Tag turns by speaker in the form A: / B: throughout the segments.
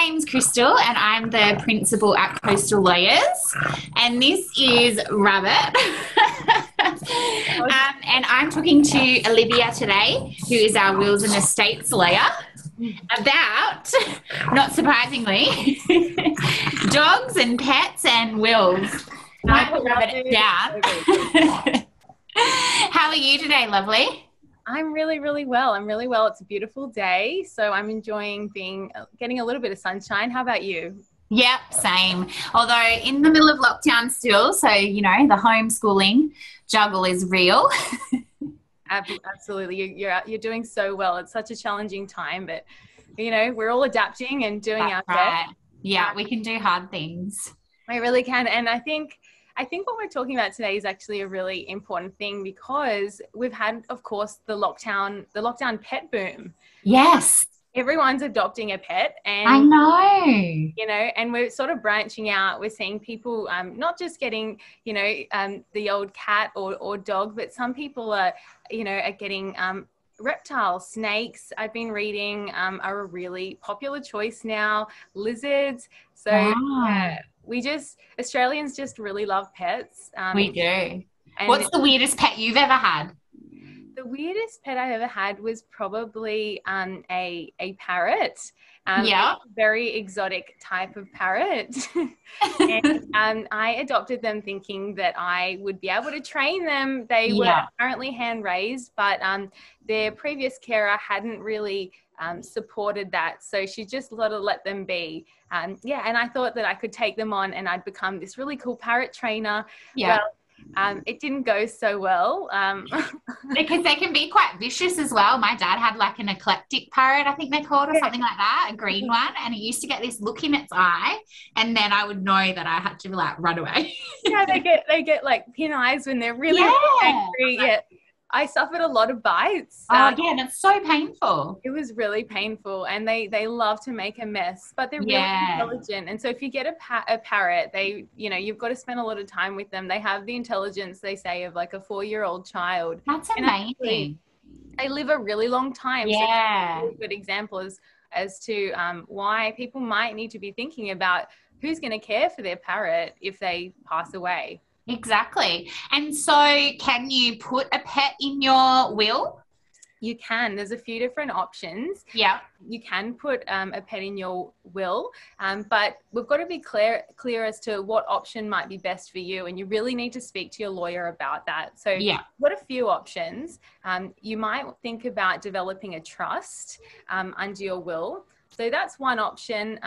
A: name's Kristal and I'm the principal at Coastal Lawyers, and this is Rabbit. And I'm talking to Olivia today, who is our wills and estates lawyer, about, not surprisingly, dogs and pets and wills. I put Rabbit down. How are you today, lovely?
B: I'm really, really well. I'm really well. It's a beautiful day, so I'm enjoying getting a little bit of sunshine. How about you?
A: Yep, same. Although in the middle of lockdown still, so the homeschooling juggle is real.
B: Absolutely, you're doing so well. It's such a challenging time, but we're all adapting and doing our best.
A: Yeah, we can do hard things.
B: I really can, and I think what we're talking about today is actually a really important thing because we've had, of course, the lockdown pet boom.
A: Yes.
B: Everyone's adopting a pet, and
A: I know.
B: And we're sort of branching out. We're seeing people not just getting, the old cat or dog, but some people are getting reptiles, snakes. I've been reading are a really popular choice now. Lizards. So Australians just really love pets.
A: We do. What's the weirdest pet you've ever had?
B: The weirdest pet I ever had was probably a parrot. Very exotic type of parrot. And I adopted them thinking that I would be able to train them. They were apparently hand raised, but their previous carer hadn't really supported that. So she just sort of let them be. And I thought that I could take them on and I'd become this really cool parrot trainer.
A: Yeah.
B: Well, it didn't go so well.
A: Because they can be quite vicious as well. My dad had like an eclectic parrot, I think they're called, or something like that, a green one. And it used to get this look in its eye. And then I would know that I had to like run away.
B: They get like pin eyes when they're really angry. Yeah. I suffered a lot of bites.
A: It's so painful.
B: It was really painful, and they love to make a mess, but they're really intelligent. And so if you get a parrot, you've got to spend a lot of time with them. They have the intelligence, they say, of like a 4-year-old child.
A: That's amazing.
B: They live a really long time.
A: Yeah.
B: So it's a good example as to why people might need to be thinking about who's going to care for their parrot if they pass away.
A: Exactly. And so can you put a pet in your will?
B: You can. There's a few different options.
A: Yeah.
B: You can put a pet in your will, but we've got to be clear as to what option might be best for you, and you really need to speak to your lawyer about that. So you've got a few options. You might think about developing a trust under your will. So that's one option.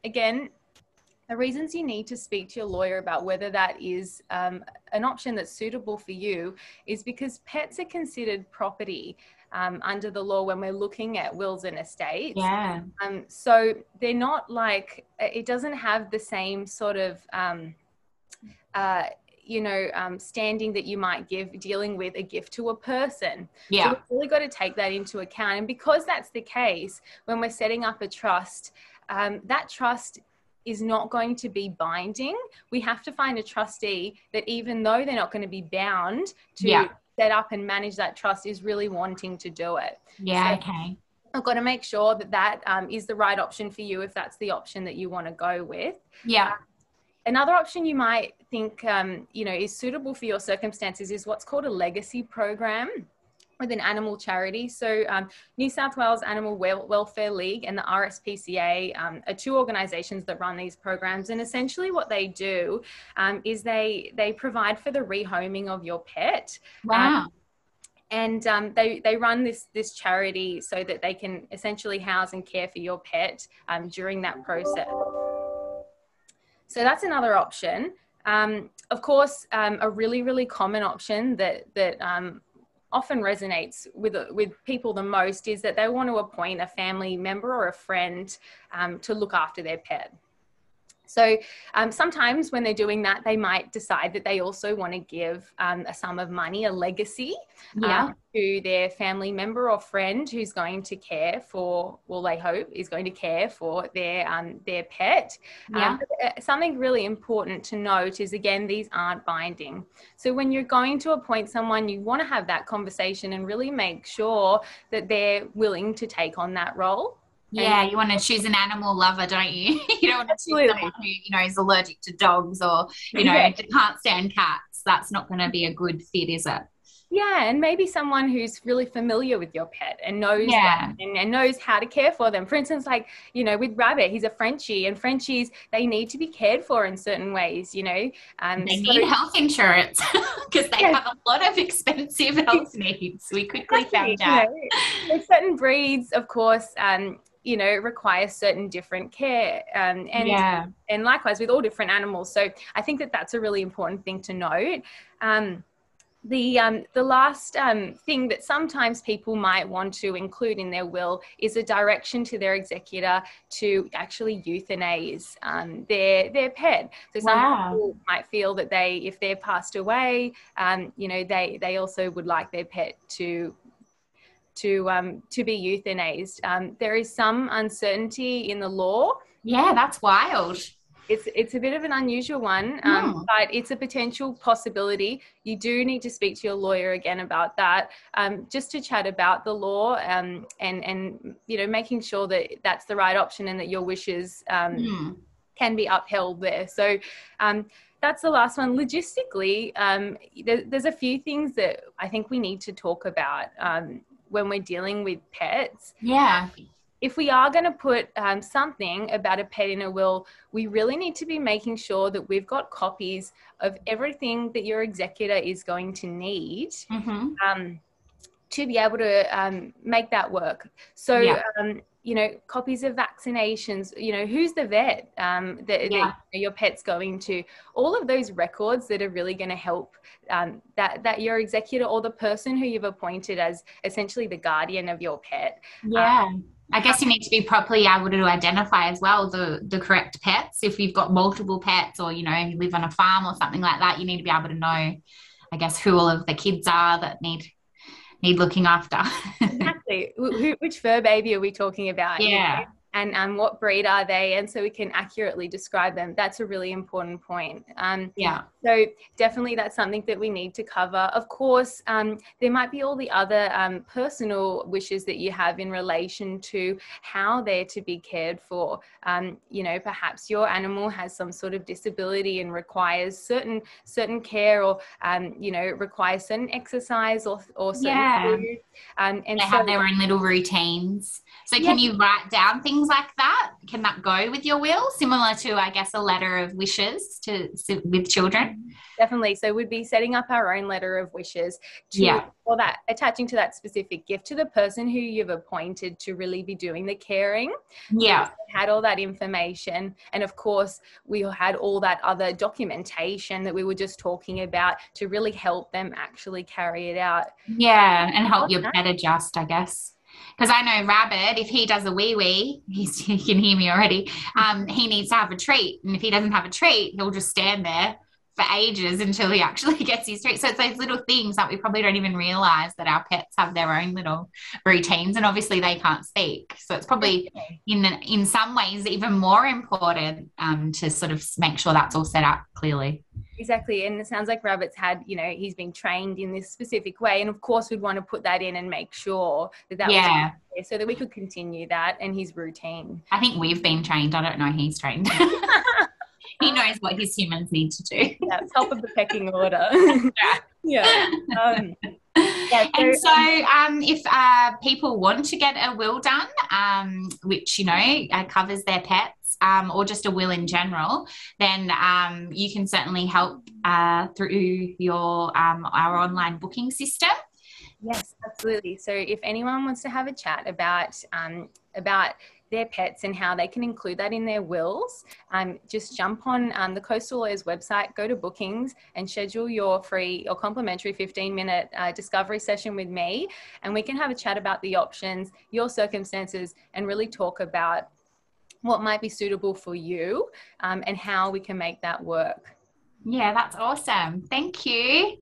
B: Again, the reasons you need to speak to your lawyer about whether that is an option that's suitable for you is because pets are considered property under the law when we're looking at wills and estates.
A: Yeah.
B: So they're not like, it doesn't have the same sort of, standing that you might give dealing with a gift to a person.
A: Yeah.
B: So we've really got to take that into account. And because that's the case, when we're setting up a trust, that trust is not going to be binding. We have to find a trustee that, even though they're not going to be bound to set up and manage that trust, is really wanting to do it.
A: Yeah, so okay.
B: I've got to make sure that is the right option for you if that's the option that you want to go with.
A: Yeah.
B: Another option you might think, is suitable for your circumstances is what's called a legacy program with an animal charity. So New South Wales Animal Welfare League and the RSPCA are two organisations that run these programs. And essentially what they do is they provide for the rehoming of your pet.
A: Wow.
B: And they run this charity so that they can essentially house and care for your pet during that process. So that's another option. Of course, a really, really common option that often resonates with people the most is that they want to appoint a family member or a friend to look after their pet. So sometimes when they're doing that, they might decide that they also want to give a sum of money, a legacy, to their family member or friend who's going to care for, well, they hope is going to care for their pet. Something really important to note is, again, these aren't binding. So when you're going to appoint someone, you want to have that conversation and really make sure that they're willing to take on that role.
A: Yeah, you want to choose an animal lover, don't you? You don't want to choose
B: Absolutely.
A: someone who, is allergic to dogs or,
B: Yeah.
A: can't stand cats. That's not going to be a good fit, is it?
B: Yeah, and maybe someone who's really familiar with your pet and knows
A: Yeah.
B: them and knows how to care for them. For instance, like, with Rabbit, he's a Frenchie, and Frenchies, they need to be cared for in certain ways,
A: They
B: So,
A: need health insurance because they
B: yeah,
A: have a lot of expensive health needs. We quickly
B: exactly,
A: found out.
B: there's certain breeds, of course, require certain different care,
A: Yeah.
B: and likewise with all different animals. So I think that that's a really important thing to note. The last thing that sometimes people might want to include in their will is a direction to their executor to actually euthanize their pet. So some people might feel that if they're passed away, they also would like their pet to be euthanized. There is some uncertainty in the law.
A: Yeah, that's wild.
B: It's a bit of an unusual one, but it's a potential possibility. You do need to speak to your lawyer again about that, just to chat about the law, and making sure that that's the right option and that your wishes can be upheld there. So that's the last one. Logistically, there's a few things that I think we need to talk about when we're dealing with pets.
A: Yeah.
B: If we are going to put something about a pet in a will, we really need to be making sure that we've got copies of everything that your executor is going to need to be able to make that work. So, copies of vaccinations, who's the vet that your pet's going to, all of those records that are really going to help that your executor or the person who you've appointed as essentially the guardian of your pet.
A: Yeah. I guess you need to be properly able to identify as well the correct pets. If you've got multiple pets or, you live on a farm or something like that, you need to be able to know, I guess, who all of the kids are that need looking after.
B: Exactly. Which fur baby are we talking about?
A: Yeah.
B: And what breed are they? And so we can accurately describe them. That's a really important point. So definitely that's something that we need to cover. Of course, there might be all the other personal wishes that you have in relation to how they're to be cared for. Perhaps your animal has some sort of disability and requires certain care, or requires certain exercise or certain food. And
A: they have their own little routines. So can you write down things like that? Can that go with your will? Similar to, I guess, a letter of wishes with children?
B: Definitely. So we'd be setting up our own letter of wishes for that, attaching to that specific gift to the person who you've appointed to really be doing the caring.
A: Yeah.
B: So we had all that information. And of course, we had all that other documentation that we were just talking about to really help them actually carry it out.
A: Yeah. And help your pet adjust, I guess. Because I know Rabbit, if he does a wee-wee, he can hear me already, he needs to have a treat. And if he doesn't have a treat, he'll just stand there for ages until he actually gets his treat. So it's those little things that we probably don't even realise that our pets have their own little routines, and obviously they can't speak. So it's probably in some ways even more important to sort of make sure that's all set up clearly.
B: Exactly. And it sounds like Rabbit's had, he's been trained in this specific way. And of course, we'd want to put that in and make sure that was there so that we could continue that and his routine.
A: I think we've been trained. I don't know he's trained. He knows what his humans need to do.
B: Yeah, top of the pecking order.
A: If people want to get a will done, which, covers their pets, or just a will in general, then you can certainly help through our online booking system.
B: Yes, absolutely. So if anyone wants to have a chat about their pets and how they can include that in their wills, just jump on the Coastal Lawyers website, go to bookings and schedule your free or complimentary 15-minute discovery session with me, and we can have a chat about the options, your circumstances, and really talk about what might be suitable for you, and how we can make that work.
A: Yeah, that's awesome. Thank you.